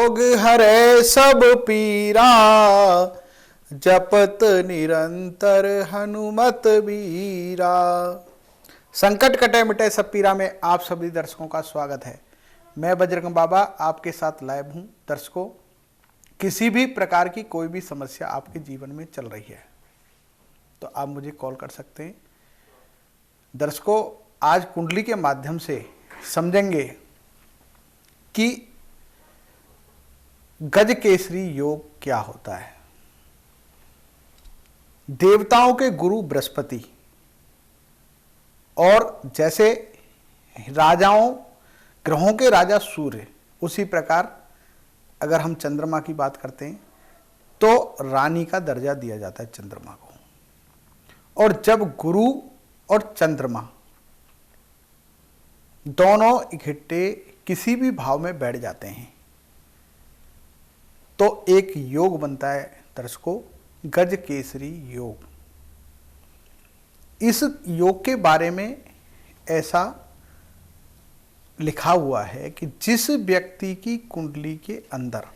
रोग हरे सब पीरा, जपत निरंतर हनुमत बीरा। संकट कटे मिटे सब पीरा में आप सभी दर्शकों का स्वागत है। मैं बजरंग बाबा आपके साथ लाइव हूं। दर्शकों, किसी भी प्रकार की कोई भी समस्या आपके जीवन में चल रही है तो आप मुझे कॉल कर सकते हैं। दर्शकों, आज कुंडली के माध्यम से समझेंगे कि गज केसरी योग क्या होता है। देवताओं के गुरु बृहस्पति और जैसे राजाओं ग्रहों के राजा सूर्य, उसी प्रकार अगर हम चंद्रमा की बात करते हैं तो रानी का दर्जा दिया जाता है चंद्रमा को। और जब गुरु और चंद्रमा दोनों इकट्ठे किसी भी भाव में बैठ जाते हैं तो एक योग बनता है दर्शकों, गज केसरी योग। इस योग के बारे में ऐसा लिखा हुआ है कि जिस व्यक्ति की कुंडली के अंदर,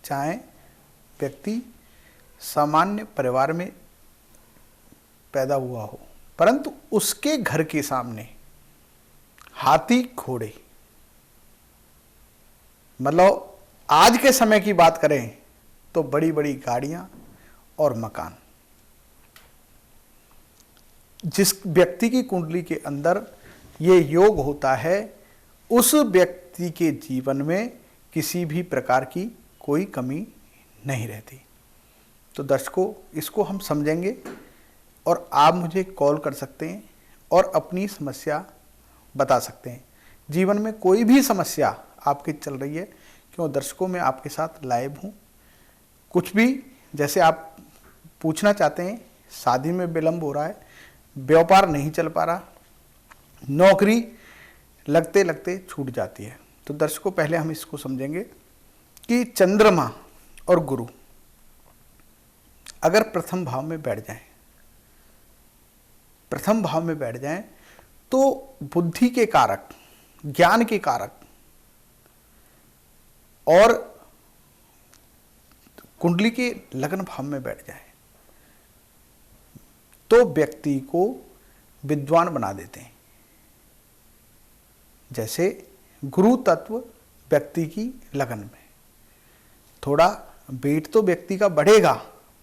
चाहे व्यक्ति सामान्य परिवार में पैदा हुआ हो, परंतु उसके घर के सामने हाथी घोड़े, मतलब आज के समय की बात करें तो बड़ी बड़ी गाड़ियां और मकान, जिस व्यक्ति की कुंडली के अंदर ये योग होता है उस व्यक्ति के जीवन में किसी भी प्रकार की कोई कमी नहीं रहती। तो दर्शकों, इसको हम समझेंगे और आप मुझे कॉल कर सकते हैं और अपनी समस्या बता सकते हैं। जीवन में कोई भी समस्या आपकी चल रही है, क्यों दर्शकों, मैं आपके साथ लाइव हूँ। कुछ भी जैसे आप पूछना चाहते हैं, शादी में विलंब हो रहा है, व्यापार नहीं चल पा रहा, नौकरी लगते लगते छूट जाती है, तो दर्शकों पहले हम इसको समझेंगे कि चंद्रमा और गुरु अगर प्रथम भाव में बैठ जाएं तो बुद्धि के कारक, ज्ञान के कारक और कुंडली के लग्न भाव में बैठ जाए तो व्यक्ति को विद्वान बना देते हैं। जैसे गुरु तत्व व्यक्ति की लगन में थोड़ा वेट तो व्यक्ति का बढ़ेगा,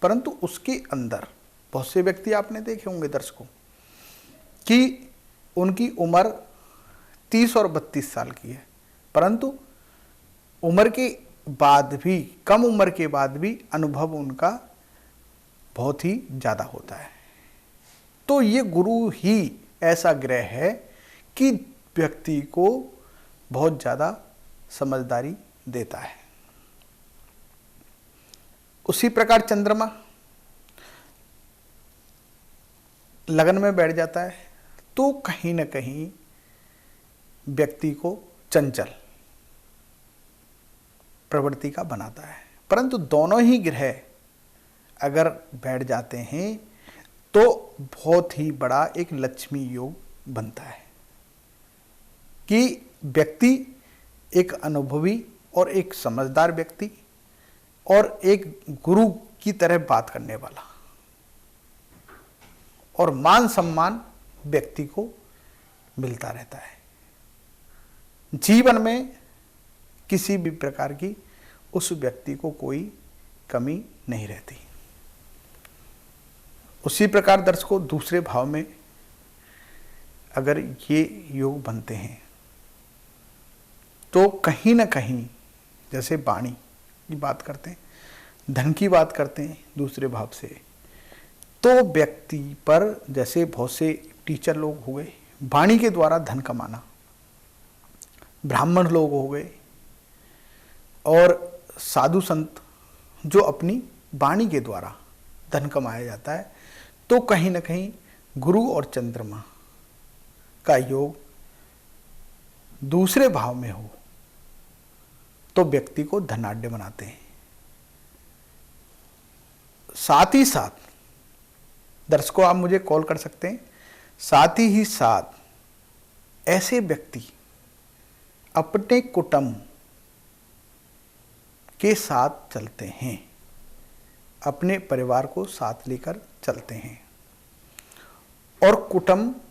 परंतु उसके अंदर बहुत से व्यक्ति आपने देखे होंगे दर्शकों कि उनकी उम्र 30 और 32 साल की है, परंतु उम्र के बाद भी, कम उम्र के बाद भी अनुभव उनका बहुत ही ज़्यादा होता है। तो ये गुरु ही ऐसा ग्रह है कि व्यक्ति को बहुत ज़्यादा समझदारी देता है। उसी प्रकार चंद्रमा लगन में बैठ जाता है तो कहीं ना कहीं व्यक्ति को चंचल प्रवृत्ति का बनाता है। परंतु दोनों ही ग्रह अगर बैठ जाते हैं तो बहुत ही बड़ा एक लक्ष्मी योग बनता है कि व्यक्ति एक अनुभवी और एक समझदार व्यक्ति और एक गुरु की तरह बात करने वाला और मान सम्मान व्यक्ति को मिलता रहता है। जीवन में किसी भी प्रकार की उस व्यक्ति को कोई कमी नहीं रहती। उसी प्रकार दर्शकों, दूसरे भाव में अगर ये योग बनते हैं तो कहीं ना कहीं, जैसे वाणी की बात करते हैं, धन की बात करते हैं दूसरे भाव से, तो व्यक्ति पर जैसे बहुत से टीचर लोग हो गए, वाणी के द्वारा धन कमाना, ब्राह्मण लोग हो गए और साधु संत जो अपनी वाणी के द्वारा धन कमाया जाता है, तो कहीं ना कहीं गुरु और चंद्रमा का योग दूसरे भाव में हो तो व्यक्ति को धनाढ्य बनाते हैं। साथ ही साथ दर्शकों, आप मुझे कॉल कर सकते हैं। साथ ही साथ ऐसे व्यक्ति अपने कुटुंब के साथ चलते हैं, अपने परिवार को साथ लेकर चलते हैं और कुटुंब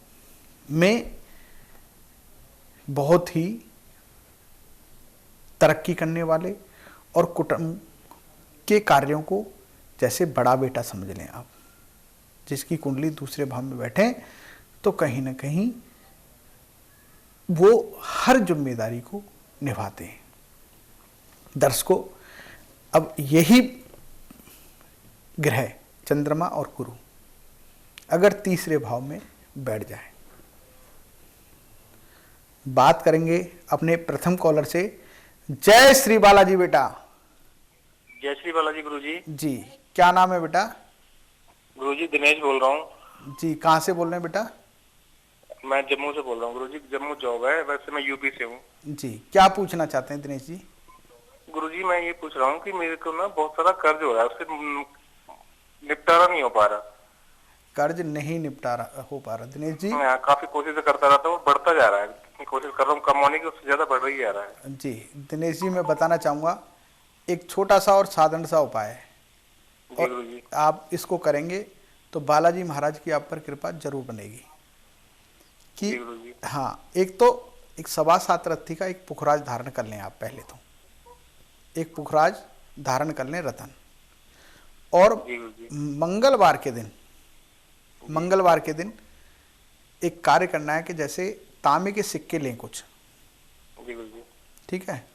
में बहुत ही तरक्की करने वाले और कुटुंब के कार्यों को जैसे बड़ा बेटा समझ लें आप, जिसकी कुंडली दूसरे भाव में बैठे तो कहीं ना कहीं वो हर जिम्मेदारी को निभाते हैं। दर्शकों, अब यही ग्रह चंद्रमा और गुरु अगर तीसरे भाव में बैठ जाए, बात करेंगे अपने प्रथम कॉलर से। जय श्री बालाजी बेटा। जय श्री बालाजी गुरुजी। जी, क्या नाम है बेटा? गुरुजी दिनेश बोल रहा हूँ। जी, कहाँ से बोल रहे हैं बेटा? मैं जम्मू से बोल रहा हूँ गुरुजी, जम्मू जॉब है, वैसे मैं यूपी से हूँ। जी, क्या पूछना चाहते हैं दिनेश जी? गुरुजी मैं ये पूछ रहा हूँ कि मेरे को ना बहुत सारा कर्ज हो रहा है, उससे निपटारा नहीं हो पा रहा। कर्ज नहीं निपटारा हो पा रहा दिनेश जी? मैं काफी कोशिश करता रहता हूँ, बढ़ता जा रहा है, कोशिश कर रहा हूँ कमाने की, उससे ज्यादा बढ़ रही जा रहा है। जी दिनेश जी, मैं बताना चाहूँगा एक छोटा सा और साधारण सा उपाय है, और आप इसको करेंगे तो बालाजी महाराज की आप पर कृपा जरूर बनेगी। कि हाँ, एक तो एक 7.25 रत्ती का एक पुखराज धारण कर लें आप। पहले तो एक पुखराज धारण कर लें रतन, और मंगलवार के दिन एक कार्य करना है कि जैसे तांबे के सिक्के लें कुछ, ठीक है,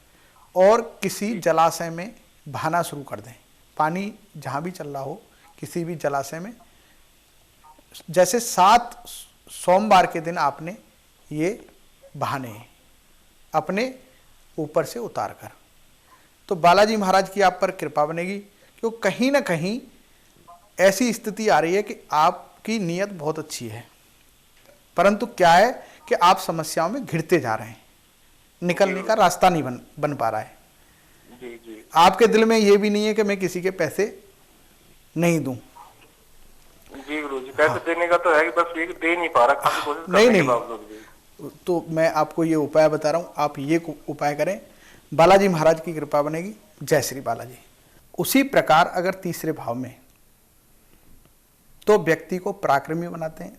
और किसी जलाशय में बहाना शुरू कर दें। पानी जहाँ भी चल रहा हो किसी भी जलाशय में, जैसे 7 सोमवार के दिन आपने ये बहाने हैं अपने ऊपर से उतार कर, तो बालाजी महाराज की आप पर कृपा बनेगी। क्योंकि कहीं ना कहीं ऐसी स्थिति आ रही है कि आपकी नीयत बहुत अच्छी है, परंतु क्या है कि आप समस्याओं में घिरते जा रहे हैं, निकलने का रास्ता नहीं बन पा रहा है। जी। आपके दिल में ये भी नहीं है कि मैं किसी के पैसे नहीं दूं। जी गुरुजी, पैसे देने का तो है कि बस ये दे नहीं पा रहा, काफी कोशिश करने के बावजूद भी। तो मैं आपको ये उपाय बता रहा हूँ, आप ये उपाय करें, बालाजी महाराज की कृपा बनेगी। जय श्री बालाजी। उसी प्रकार अगर तीसरे भाव में, तो व्यक्ति को पराक्रमी बनाते हैं।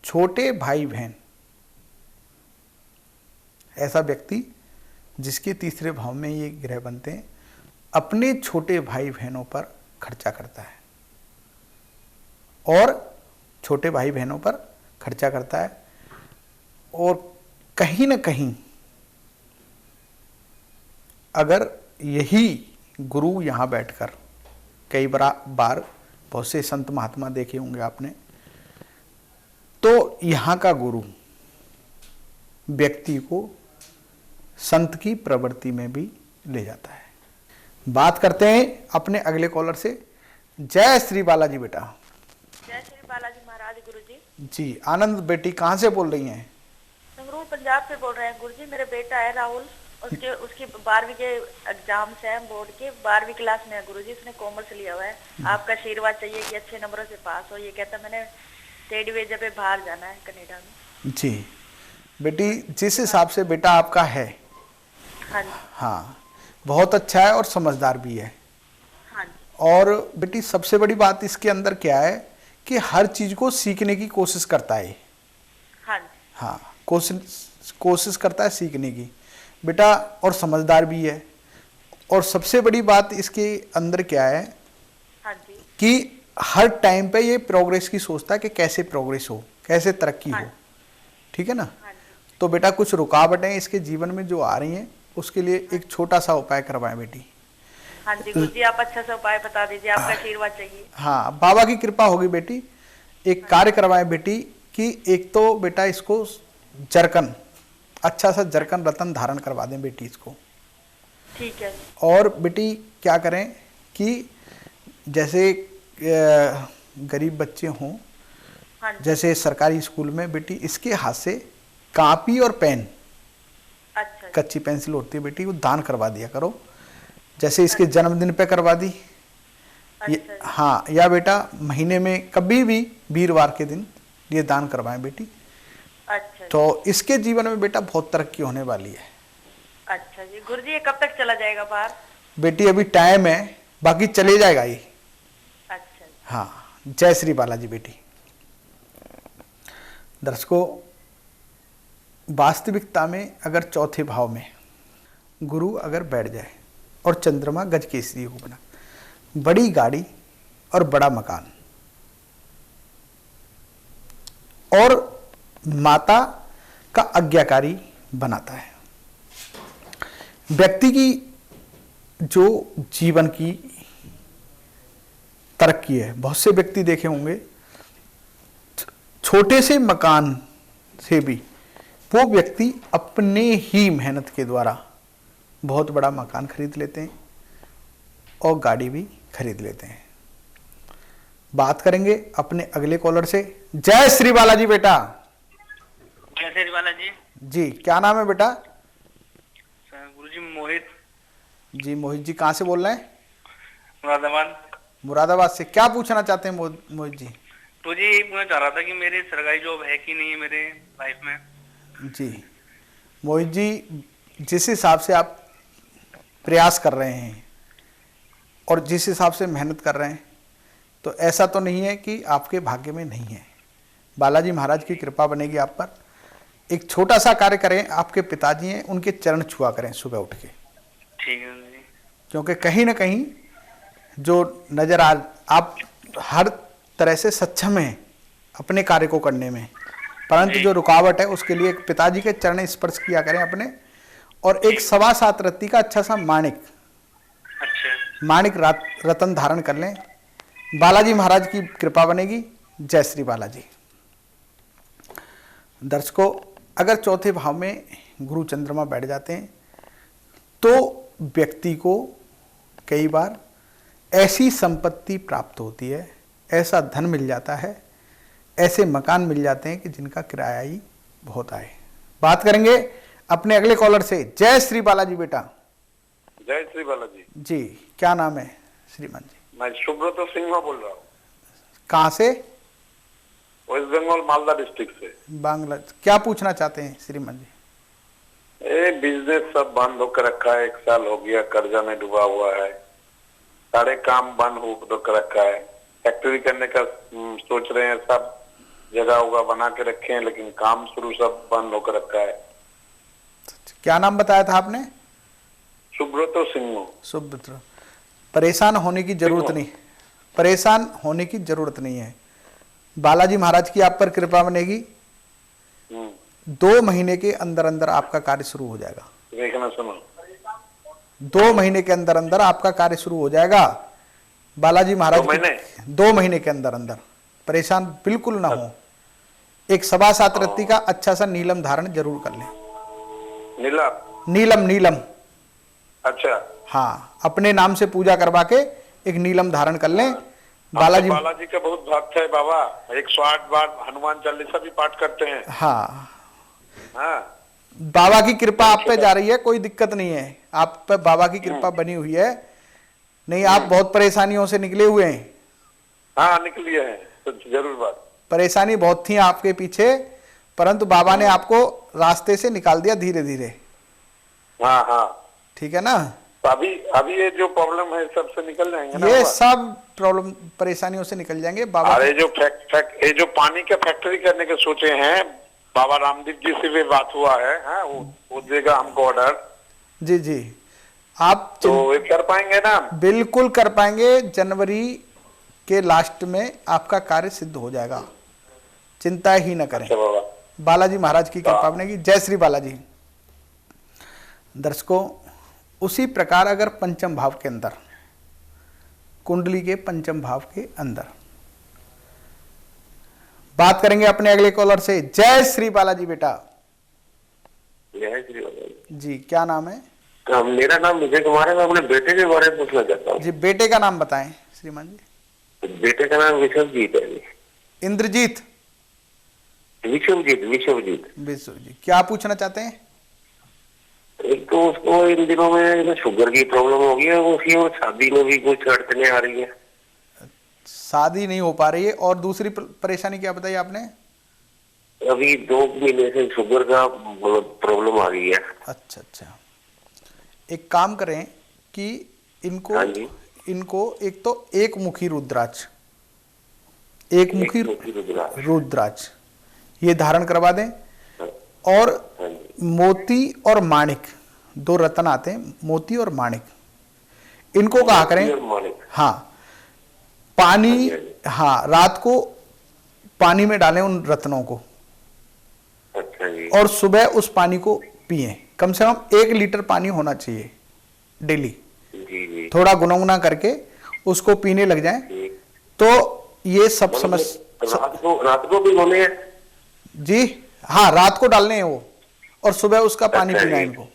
छोटे भाई बहन, ऐसा व्यक्ति जिसके तीसरे भाव में ये ग्रह बनते हैं, अपने छोटे भाई बहनों पर खर्चा करता है और छोटे भाई बहनों पर खर्चा करता है, और कहीं ना कहीं अगर यही गुरु यहाँ बैठकर, कई बार बहुत से संत महात्मा देखे होंगे आपने, तो यहाँ का गुरु व्यक्ति को संत की प्रवृत्ति में भी ले जाता है। बात करते हैं अपने अगले कॉलर से। जय श्री बालाजी बेटा। जय श्री बालाजी महाराज गुरुजी। जी, आनंद बेटी कहाँ से बोल रही हैं? संगरूर पंजाब से बोल रहे हैं गुरुजी। मेरा बेटा है राहुल, उसकी 12वीं के एग्जाम्स है, बोर्ड के 12वीं क्लास में है गुरुजी। उसने कॉमर्स लिया हुआ है। आपका आशीर्वाद चाहिए कि अच्छे नंबरों से पास हो। ये कहता मैंने स्टडी वीजा पे बाहर जाना है, कनाडा में। जी बेटी, जिस हिसाब से बेटा आपका है, हाँ, बहुत अच्छा है और समझदार भी है। और बेटी सबसे बड़ी बात इसके अंदर क्या है कि हर चीज को सीखने की कोशिश करता है। हाँ, कोशिश करता है सीखने की बेटा, और समझदार भी है। और सबसे बड़ी बात इसके अंदर क्या है कि हर टाइम पे ये प्रोग्रेस की सोचता है कि कैसे प्रोग्रेस हो, कैसे तरक्की हो, ठीक है ना। तो बेटा कुछ रुकावटें इसके जीवन में जो आ रही हैं, उसके लिए एक छोटा सा उपाय करवाएं बेटी। हाँ जी गुरुजी, आप अच्छा सा उपाय बता दीजिए, आपका आशीर्वाद चाहिए। हाँ, बाबा की कृपा होगी बेटी। एक कार्य करवाएं बेटी कि एक तो बेटा इसको जरकन, अच्छा सा जरकन रतन धारण करवा दें बेटी इसको। ठीक है। और बेटी क्या करें कि जैसे गरीब बच्चे हों, जैसे सरकारी स्कूल में, बेटी इसके हाथ से कॉपी और पेन, अच्छा, कच्ची पेंसिल होती है बेटी, वो दान करवा दिया करो। जैसे इसके जन्मदिन पे करवा दी, हाँ, या बेटा महीने में कभी भी वीरवार के दिन ये दान करवाएं बेटी। अच्छा जी। तो इसके जीवन में बेटा बहुत तरक्की होने वाली है। अच्छा जी गुरुजी, ये कब तक चला जाएगा बाहर? बेटी अभी टाइम है, बाकी चले जाएगा ये। अच्छा जी। हाँ, जय श्री बालाजी बेटी। दर्शकों, वास्तविकता में अगर चौथे भाव में गुरु अगर बैठ जाए और चंद्रमा गज केसरी हो बना, बड़ी गाड़ी और बड़ा मकान और माता का आज्ञाकारी बनाता है। व्यक्ति की जो जीवन की तरक्की है, बहुत से व्यक्ति देखे होंगे छोटे से मकान से भी वो व्यक्ति अपने ही मेहनत के द्वारा बहुत बड़ा मकान खरीद लेते हैं और गाड़ी भी खरीद लेते हैं। बात करेंगे अपने अगले कॉलर से। जय श्री बालाजी बेटा। जय श्री बालाजी जी, क्या नाम है बेटा? गुरुजी मोहित। जी मोहित जी, कहाँ से बोल रहे हैं? मुरादाबाद। मुरादाबाद से। क्या पूछना चाहते हैं मोहित जी? तो जी मैं चाह रहा था कि मेरी सरकारी जॉब है कि नहीं है मेरे लाइफ में। जी मोहित जी, जिस हिसाब से आप प्रयास कर रहे हैं और जिस हिसाब से मेहनत कर रहे हैं, तो ऐसा तो नहीं है कि आपके भाग्य में नहीं है। बालाजी महाराज की कृपा बनेगी आप पर। एक छोटा सा कार्य करें, आपके पिताजी हैं उनके चरण छुआ करें सुबह उठ के। ठीक है जी। क्योंकि कहीं ना कहीं जो नजर आप हर तरह से सक्षम हैं अपने कार्य को करने में, परंतु जो रुकावट है उसके लिए एक पिताजी के चरण स्पर्श किया करें अपने। और एक 7.25 रत्ती का अच्छा सा माणिक रतन धारण कर लें। बालाजी महाराज की कृपा बनेगी। जय श्री बालाजी। दर्शकों, अगर चौथे भाव में गुरु चंद्रमा बैठ जाते हैं तो व्यक्ति को कई बार ऐसी संपत्ति प्राप्त होती है, ऐसा धन मिल जाता है, ऐसे मकान मिल जाते हैं कि जिनका किराया ही बहुत आए। बात करेंगे अपने अगले कॉलर से। जय श्री बालाजी बेटा। जय श्री बालाजी जी, क्या नाम है श्रीमान जी? मैं सुब्रत सिंह बोल रहा हूँ। कहाँ से? वेस्ट बंगाल, मालदा डिस्ट्रिक्ट से। बांग्ला। क्या पूछना चाहते हैं श्रीमान जी? ये बिजनेस सब बंद होकर रखा है, 1 साल हो गया, कर्जा में डूबा हुआ है, सारे काम बंद होकर रखा है। फैक्ट्री करने का सोच रहे हैं, सब जगह होगा बना के रखे हैं, लेकिन काम शुरू सब बंद होकर रखा है। क्या नाम बताया था आपने? सुब्रत सिंह। सुब्रत। परेशान होने की जरूरत नहीं, परेशान होने की जरूरत नहीं है। बालाजी महाराज की आप पर कृपा बनेगी। 2 महीने के अंदर अंदर आपका कार्य शुरू हो जाएगा। देखना सुनो, 2 महीने के अंदर अंदर आपका कार्य शुरू हो जाएगा। बालाजी महाराज 2 महीने के अंदर अंदर परेशान बिल्कुल ना हो। एक 7.25 रत्ती का अच्छा सा नीलम धारण जरूर कर लें। नीलम। अच्छा। हाँ, अपने नाम से पूजा करवा के एक नीलम धारण कर लें। बालाजी का बहुत भक्त है बाबा, 108 बार हनुमान चालीसा भी पाठ करते हैं। हाँ, बाबा की कृपा आप पे जा रही है, कोई दिक्कत नहीं है। आप पे बाबा की कृपा बनी हुई है। नहीं, आप बहुत परेशानियों से निकले हुए हैं। हाँ, निकलिए हैं तो जरूर बात। परेशानी बहुत थी आपके पीछे, परंतु बाबा ने आपको रास्ते से निकाल दिया धीरे धीरे। हाँ, ठीक है ना? अभी ये जो प्रॉब्लम है सबसे निकल जाएंगे ना? ये सब प्रॉब्लम परेशानियों से निकल जाएंगे बाबा। अरे ये जो पानी का फैक्ट्री करने के सोचे हैं, बाबा रामदेव जी से भी बात हुआ है। हाँ, वो देगा हमको ऑर्डर। जी, आप तो ये कर पाएंगे ना? बिल्कुल कर पाएंगे। जनवरी के लास्ट में आपका कार्य सिद्ध हो जाएगा, चिंता ही न करें। अच्छा बाबा, बालाजी महाराज की कृपा बनेगी। जय श्री बालाजी। दर्शकों, उसी प्रकार अगर पंचम भाव के अंदर, कुंडली के पंचम भाव के अंदर, बात करेंगे अपने अगले कॉलर से। जय श्री बालाजी बेटा। जय श्री बालाजी जी, क्या नाम है? मेरा नाम विजय कुमार है। मैं अपने बेटे के बारे में पूछना चाहता हूँ। जी, बेटे का नाम बताएं श्रीमान जी। बेटे का नाम विश्वजीत है। इंद्रजीत? विश्वजीत। जी, क्या पूछना चाहते हैं? एक तो उसको इन दिनों में शुगर की प्रॉब्लम हो गई है, उसकी और शादी में भी कुछ अड़चने आ रही है। शादी नहीं हो पा रही है, और दूसरी परेशानी क्या बताई आपने? अभी 2 महीने से शुगर का प्रॉब्लम आ गई है। अच्छा अच्छा, एक काम करें कि इनको हाँ जी। इनको एक तो एक मुखी रुद्राक्ष, एक मुखी रुद्राक्ष। रुद्राक्ष ये धारण करवा दें। और हाँ जी। मोती और माणिक, 2 रत्न आते हैं, मोती और माणिक, इनको कहा करें। मोती और माणिक। हाँ, पानी, हाँ जी, हाँ जी। हाँ, रात को पानी में डालें उन रत्नों को, अच्छा जी। और सुबह उस पानी को पिएं। कम से कम 1 लीटर पानी होना चाहिए डेली। जी जी। थोड़ा गुनगुना करके उसको पीने लग जाएं, जी। तो ये सब मतलब समझ। रात को भी होने हैं? जी हाँ, रात को डालने हैं वो, और सुबह उसका पानी अच्छा पीना है जी। इनको,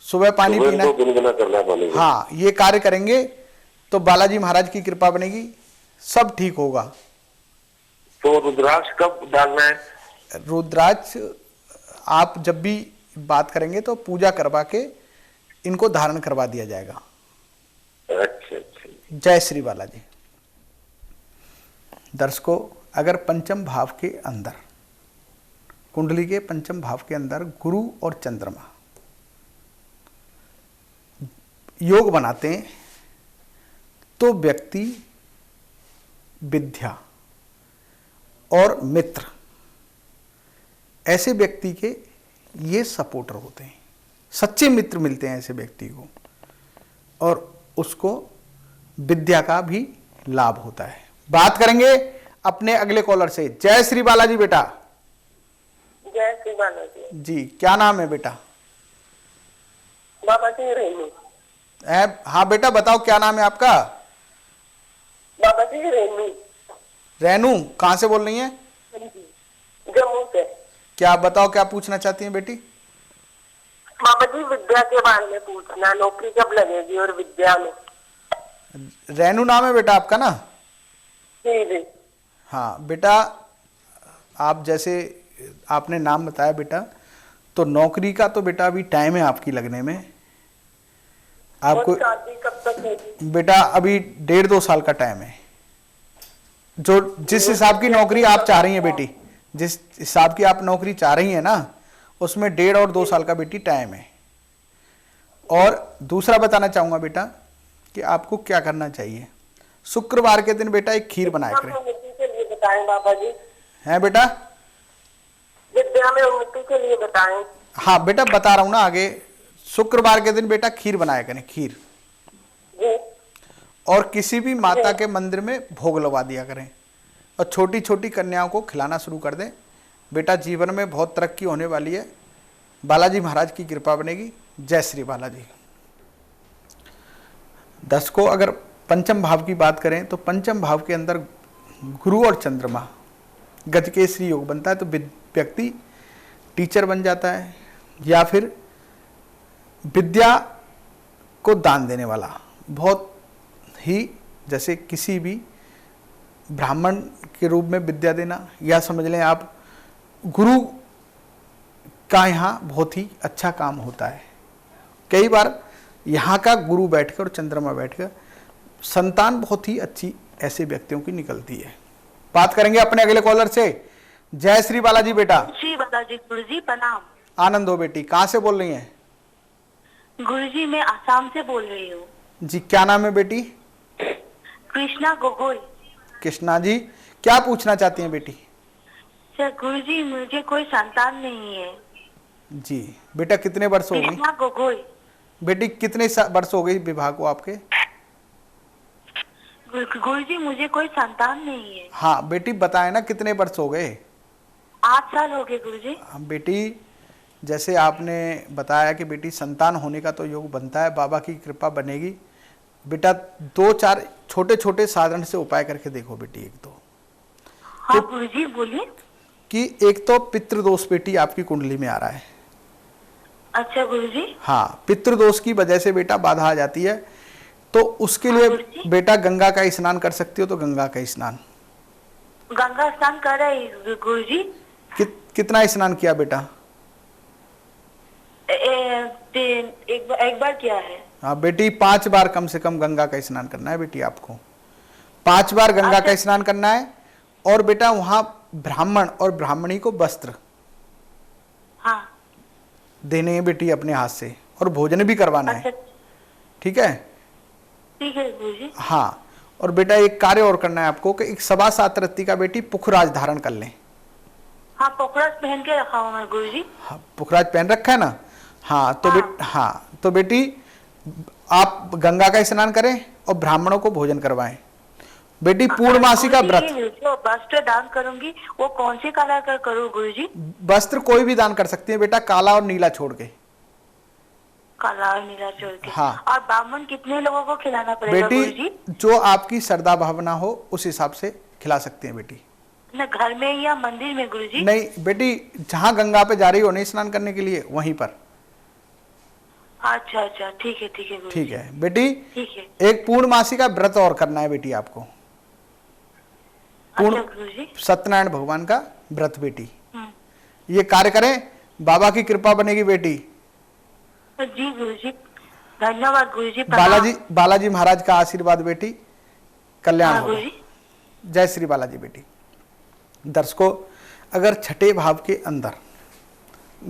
सुबह पानी सुबह पीना को है। गुनगुना करना है पानी को। हाँ, ये कार्य करेंगे तो बालाजी महाराज की कृपा बनेगी, सब ठीक होगा। तो रुद्राक्ष कब डालना है? रुद्राक्ष आप जब भी बात करेंगे तो पूजा करवा के इनको धारण करवा दिया जाएगा। अच्छा अच्छा। जय श्री बालाजी। दर्शकों, अगर पंचम भाव के अंदर, कुंडली के पंचम भाव के अंदर गुरु और चंद्रमा योग बनाते हैं तो व्यक्ति विद्या और मित्र, ऐसे व्यक्ति के ये सपोर्टर होते हैं, सच्चे मित्र मिलते हैं ऐसे व्यक्ति को, और उसको विद्या का भी लाभ होता है। बात करेंगे अपने अगले कॉलर से। जय श्री बालाजी बेटा। जय श्री बालाजी। जी, क्या नाम है बेटा? बाबा जी रेनू। हाँ बेटा, बताओ क्या नाम है आपका? बाबा जी रेनू। रेनू, कहाँ से बोल रही हैं? जम्मू से। क्या बताओ, क्या पूछना चाहती हैं बेटी? बाबा जी विद्या के बारे में पूछना, नौकरी कब लगेगी और विद्या में। रेनू नाम है बेटा आपका ना? जी जी। हाँ बेटा, आप जैसे आपने नाम बताया बेटा, तो नौकरी का तो बेटा अभी टाइम है आपकी लगने में। आपको और शादी कब तक होगी? बेटा अभी 1.5-2 साल का टाइम है। जो जिस हिसाब की नौकरी आप चाह रही हैं बेटी, जिस हिसाब की आप नौकरी चाह रही हैं ना, उसमें 1.5 और 2 साल का बेटी टाइम है। और दूसरा बताना चाहूंगा बेटा कि आपको क्या करना चाहिए। शुक्रवार के दिन बेटा एक खीर बनाया करें। उन्नति के लिए बताएं बाबा जी। हैं बेटा? विद्या में उन्नति के लिए बताएं। हाँ बेटा, बता रहा हूं ना आगे। शुक्रवार के दिन बेटा खीर बनाया करें, खीर, जी। और किसी भी माता के मंदिर में भोग लगा दिया करें, और छोटी छोटी कन्याओं को खिलाना शुरू कर दें। बेटा जीवन में बहुत तरक्की होने वाली है, बालाजी महाराज की कृपा बनेगी। जय श्री बालाजी। दर्शकों, अगर पंचम भाव की बात करें तो पंचम भाव के अंदर गुरु और चंद्रमा गजकेसरी योग बनता है, तो व्यक्ति टीचर बन जाता है, या फिर विद्या को दान देने वाला, बहुत ही, जैसे किसी भी ब्राह्मण के रूप में विद्या देना, या समझ लें आप गुरु का यहाँ बहुत ही अच्छा काम होता है। कई बार यहाँ का गुरु बैठकर और चंद्रमा बैठकर संतान बहुत ही अच्छी ऐसे व्यक्तियों की निकलती है। बात करेंगे अपने अगले कॉलर से। जय श्री बालाजी बेटा। श्री बालाजी। गुरुजी प्रणाम। आनंद हो बेटी, कहाँ से बोल रही हैं? गुरुजी मैं आसाम से बोल रही हूँ। जी, क्या नाम है बेटी? कृष्णा गोगोई। कृष्णा जी, क्या पूछना चाहती हैं बेटी? सर गुरुजी मुझे कोई संतान नहीं है। जी बेटा, कितने वर्ष हो गए? कृष्णा गोगोई। बेटी कितने वर्ष हो गई विवाह को आपके? गुरुजी मुझे कोई संतान नहीं है। हाँ बेटी, बताएं ना कितने वर्ष हो गए? 8 साल हो गए गुरुजी। हाँ बेटी, जैसे आपने बताया कि बेटी संतान होने का तो योग बनता है, बाबा की कृपा बनेगी। बेटा 2-4 छोटे छोटे साधारण से उपाय करके देखो बेटी। एक तो हाँ गुरुजी बोलिए। कि एक तो पितृदोष बेटी आपकी कुंडली में आ रहा है। अच्छा गुरुजी। हाँ, पितृदोष की वजह से बेटा बाधा आ जाती है, तो उसके लिए बेटा गंगा का स्नान कर सकती हो, तो गंगा का स्नान। गंगा स्नान कर रहे गुरुजी। कितना स्नान किया बेटा? एक बार किया है। हाँ बेटी, 5 बार कम से कम गंगा का स्नान करना है बेटी आपको। 5 बार गंगा का स्नान करना है। और बेटा वहां ब्राह्मण और ब्राह्मणी को वस्त्र हाँ देने हैं बेटी अपने हाथ से, और भोजन भी करवाना अच्छा है, ठीक है। ठीक है गुरुजी। हाँ, और बेटा एक कार्य और करना है आपको कि एक 7.25 रत्ती का बेटी पुखराज धारण कर लें। हाँ पोखराज पहन के रखा हूँ मैं गुरुजी। हाँ, पुखराज पहन रखा है ना। हाँ तो तो बेटी आप गंगा का स्नान करें और ब्राह्मणों को भोजन करवाएं। बेटी पूर्णमासी का व्रत। जो वस्त्र दान करूंगी वो कौन से कलर का करूँ गुरुजी? वस्त्र कोई भी दान कर सकती है बेटा, काला और नीला छोड़ के। काला और नीला छोड़ के। हाँ। और ब्राह्मण कितने लोगों को खिलाना पड़ेगा गुरुजी? बेटी जो आपकी श्रद्धा भावना हो उस हिसाब से खिला सकते हैं बेटी। न घर में या मंदिर में गुरुजी? नहीं बेटी, जहां गंगा पे जा रही हो नहीं स्नान करने के लिए, वहीं पर। अच्छा अच्छा ठीक है गुरुजी। ठीक है बेटी। ठीक है। एक पूर्णमासी का व्रत और करना है बेटी आपको। अच्छा गुरुजी। सत्यनारायण भगवान का व्रत बेटी, ये कार्य करें, बाबा की कृपा बनेगी बेटी। जी गुरुजी, धन्यवाद गुरुजी। बालाजी महाराज का आशीर्वाद बेटी, कल्याण होगा। गुरुजी। जय श्री बालाजी बेटी। दर्शकों, अगर छठे भाव के अंदर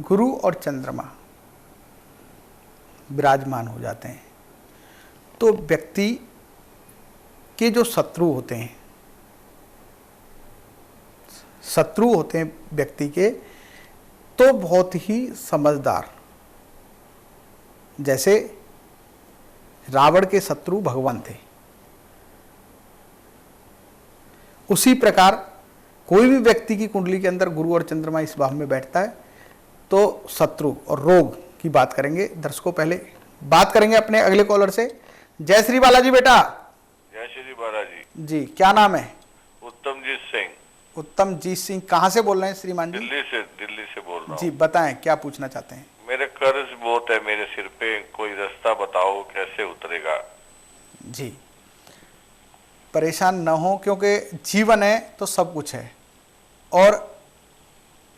गुरु और चंद्रमा विराजमान हो जाते हैं तो व्यक्ति के जो शत्रु होते हैं व्यक्ति के, तो बहुत ही समझदार, जैसे रावण के शत्रु भगवान थे, उसी प्रकार कोई भी व्यक्ति की कुंडली के अंदर गुरु और चंद्रमा इस भाव में बैठता है तो शत्रु और रोग की बात करेंगे। दर्शकों, पहले बात करेंगे अपने अगले कॉलर से। जय श्री बालाजी बेटा। जय श्री बालाजी जी, क्या नाम है? उत्तमजीत सिंह। उत्तमजीत सिंह, कहाँ से बोल रहे हैं श्रीमान जी? दिल्ली से बोल रहा हूँ। जी बताएं, क्या पूछना चाहते हैं? मेरे कर्ज बहुत है मेरे सिर पे, कोई रास्ता बताओ कैसे उतरेगा। जी, परेशान न हो, क्योंकि जीवन है तो सब कुछ है। और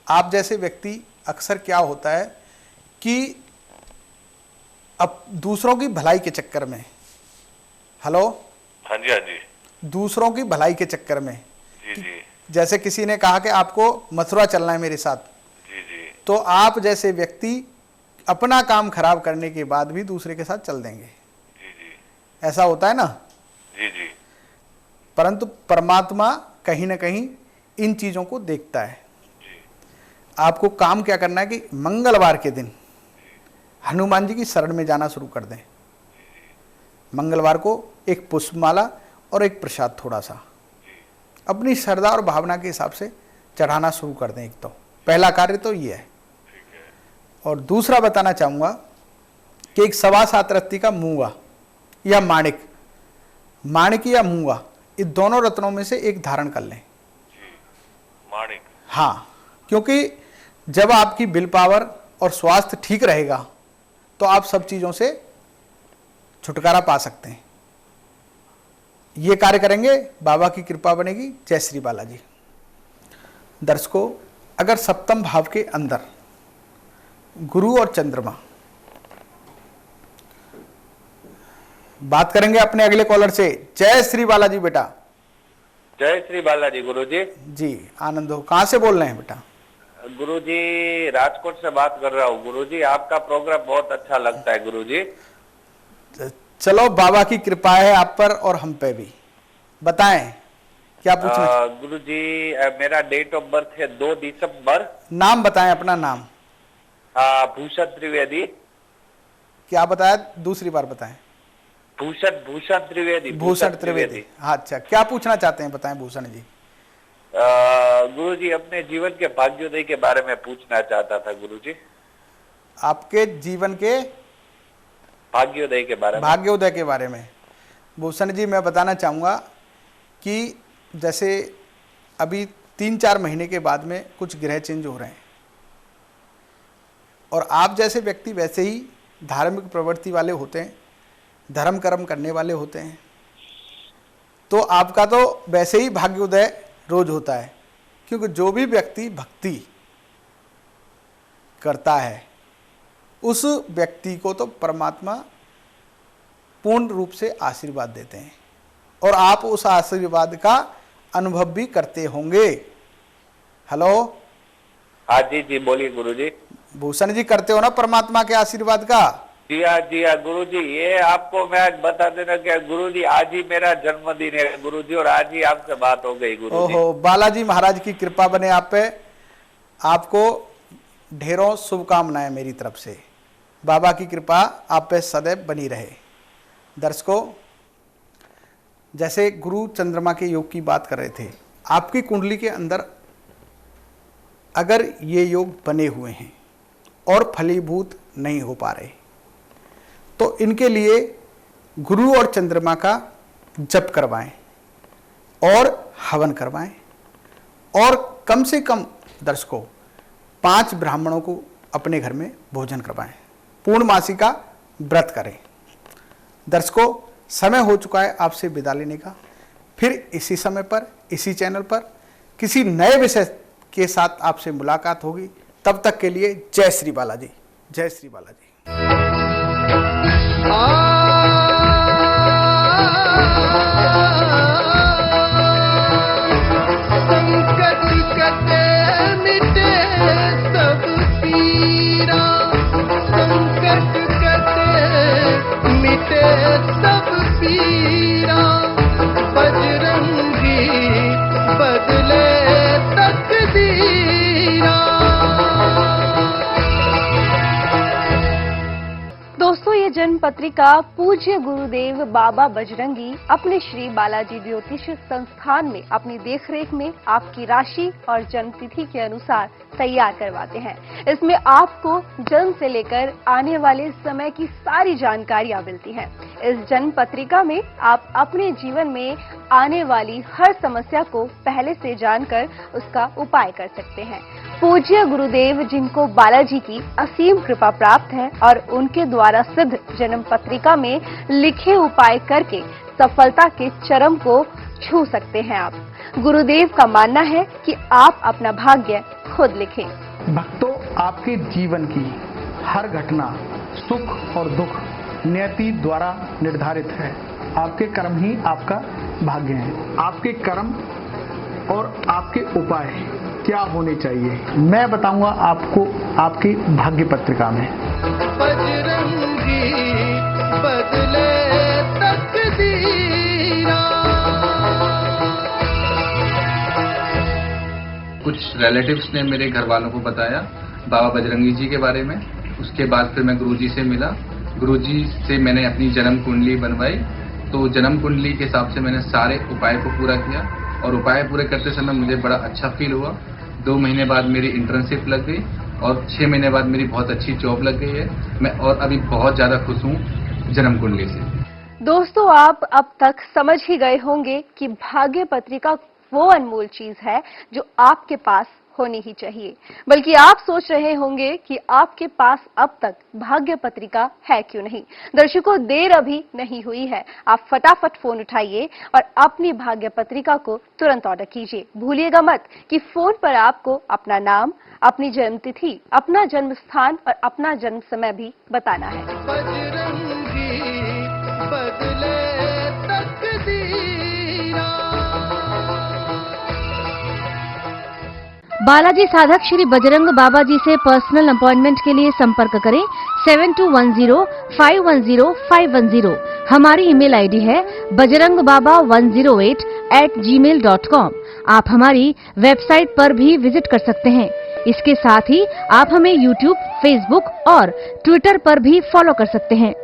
आप जैसे व्यक्ति अक्सर क्या होता है कि अब दूसरों की भलाई के चक्कर में, हेलो, हाँ जी, दूसरों की भलाई के चक्कर में, जी, जैसे किसी ने कहा कि आपको मथुरा चलना है मेरे साथ, जी, तो आप जैसे व्यक्ति अपना काम खराब करने के बाद भी दूसरे के साथ चल देंगे। जी, ऐसा होता है ना? जी, परंतु परमात्मा कहीं ना कहीं इन चीजों को देखता है। आपको काम क्या करना है कि मंगलवार के दिन हनुमान जी की शरण में जाना शुरू कर दें। मंगलवार को एक पुष्पमाला और एक प्रसाद थोड़ा सा अपनी श्रद्धा और भावना के हिसाब से चढ़ाना शुरू कर दें। एक तो पहला कार्य तो ये है। और दूसरा बताना चाहूँगा कि एक 7.25 रत्ती का मूंगा या माणिक या मूंगा, ये दोनों रत्नों में से एक धारण कर लें। माणिक। हाँ, क्योंकि जब आपकी विल पावर और स्वास्थ्य ठीक रहेगा तो आप सब चीज़ों से छुटकारा पा सकते हैं। ये कार्य करेंगे, बाबा की कृपा बनेगी। जय श्री बालाजी। दर्शकों, अगर सप्तम भाव के अंदर गुरु और चंद्रमा, बात करेंगे अपने अगले कॉलर से। जय श्री बालाजी बेटा। जय श्री बालाजी गुरुजी। जी, आनंद हो। कहाँ से बोल रहे हैं बेटा? गुरुजी राजकोट से बात कर रहा हूँ। गुरुजी आपका प्रोग्राम बहुत अच्छा लगता है गुरुजी। चलो, बाबा की कृपा है आप पर और हम पे भी। बताएं क्या पूछना? गुरुजी मेरा डेट ऑफ बर्थ है 2 दिसंबर। नाम बताएं, अपना नाम। भूषण त्रिवेदी। क्या बताया? दूसरी बार बताएं। भूषण त्रिवेदी। भूषण त्रिवेदी। हाँ, अच्छा, क्या पूछना चाहते हैं बताएं भूषण जी। गुरुजी अपने जीवन के भाग्योदय के बारे में पूछना चाहता था गुरुजी। आपके जीवन के भाग्योदय के बारे में? भाग्योदय के बारे में भूषण जी मैं बताना चाहूँगा कि जैसे अभी 3-4 महीने के बाद में कुछ ग्रह चेंज हो रहे हैं, और आप जैसे व्यक्ति वैसे ही धार्मिक प्रवृत्ति वाले होते हैं, धर्म कर्म करने वाले होते हैं, तो आपका तो वैसे ही भाग्योदय रोज होता है। क्योंकि जो भी व्यक्ति भक्ति करता है उस व्यक्ति को तो परमात्मा पूर्ण रूप से आशीर्वाद देते हैं, और आप उस आशीर्वाद का अनुभव भी करते होंगे। हेलो। हाँ जी जी बोलिए गुरुजी। भूषण जी करते हो ना परमात्मा के आशीर्वाद का? जी हाँ गुरुजी। ये आपको मैं आज बता देना कि गुरुजी आज ही मेरा जन्मदिन है गुरुजी, और आज ही आपसे बात हो गई गुरुजी। ओहो, बालाजी महाराज की कृपा बने आप पे। आपको ढेरों शुभकामनाएं मेरी तरफ से। बाबा की कृपा आप पे सदैव बनी रहे। दर्शकों, जैसे गुरु चंद्रमा के योग की बात कर रहे थे, आपकी कुंडली के अंदर अगर ये योग बने हुए हैं और फलीभूत नहीं हो पा रहे, तो इनके लिए गुरु और चंद्रमा का जप करवाएं और हवन करवाएं, और कम से कम दर्शकों 5 ब्राह्मणों को अपने घर में भोजन करवाएं। पूर्णमासी का व्रत करें। दर्शकों, समय हो चुका है आपसे विदा लेने का। फिर इसी समय पर, इसी चैनल पर किसी नए विषय के साथ आपसे मुलाकात होगी। तब तक के लिए जय श्री बालाजी। जय श्री बालाजी। संकट कटे मिटे सब पीरा, संकट कटे मिटे सब पीरा, बजरंगी बदले तकदीरा। दोस्तों, ये जन्म पत्रिका पूज्य गुरुदेव बाबा बजरंगी अपने श्री बालाजी ज्योतिष संस्थान में अपनी देखरेख में आपकी राशि और जन्म तिथि के अनुसार तैयार करवाते हैं। इसमें आपको जन्म से लेकर आने वाले समय की सारी जानकारियां मिलती हैं। इस जन्म पत्रिका में आप अपने जीवन में आने वाली हर समस्या को पहले से जानकर उसका उपाय कर सकते हैं। पूज्य गुरुदेव जिनको बालाजी की असीम कृपा प्राप्त है और उनके द्वारा सिद्ध जन्म पत्रिका में लिखे उपाय करके सफलता के चरम को छू सकते हैं आप। गुरुदेव का मानना है कि आप अपना भाग्य खुद लिखें। भक्तों, आपके जीवन की हर घटना सुख और दुख नियति द्वारा निर्धारित है। आपके कर्म ही आपका भाग्य है। आपके कर्म और आपके उपाय क्या होने चाहिए, मैं बताऊंगा आपको आपकी भाग्य पत्रिका में। बजरंगी बदले तकदीरा। कुछ रिलेटिव्स ने मेरे घर वालों को बताया बाबा बजरंगी जी के बारे में। उसके बाद फिर मैं गुरुजी से मिला। गुरुजी से मैंने अपनी जन्म कुंडली बनवाई। तो जन्म कुंडली के हिसाब से मैंने सारे उपाय को पूरा किया, और उपाय पूरे करते समय मुझे बड़ा अच्छा फील हुआ। 2 महीने बाद मेरी इंटर्नशिप लग गई और 6 महीने बाद मेरी बहुत अच्छी जॉब लग गई है। मैं और अभी बहुत ज्यादा खुश हूँ जन्म कुंडली से। दोस्तों, आप अब तक समझ ही गए होंगे कि भाग्य पत्रिका वो अनमोल चीज है जो आपके पास होनी ही चाहिए। बल्कि आप सोच रहे होंगे कि आपके पास अब तक भाग्य पत्रिका है क्यों नहीं। दर्शकों, देर अभी नहीं हुई है। आप फटाफट फोन उठाइए और अपनी भाग्य पत्रिका को तुरंत ऑर्डर कीजिए। भूलिएगा मत कि फोन पर आपको अपना नाम, अपनी जन्म तिथि, अपना जन्म स्थान और अपना जन्म समय भी बताना है। बजरंगी बदले तकदीरा। बालाजी साधक श्री बजरंग बाबा जी से पर्सनल अपॉइंटमेंट के लिए संपर्क करें 7210510510। हमारी ईमेल आईडी है bajrangbaba108@gmail.com। आप हमारी वेबसाइट पर भी विजिट कर सकते हैं। इसके साथ ही आप हमें YouTube, Facebook और Twitter पर भी फॉलो कर सकते हैं।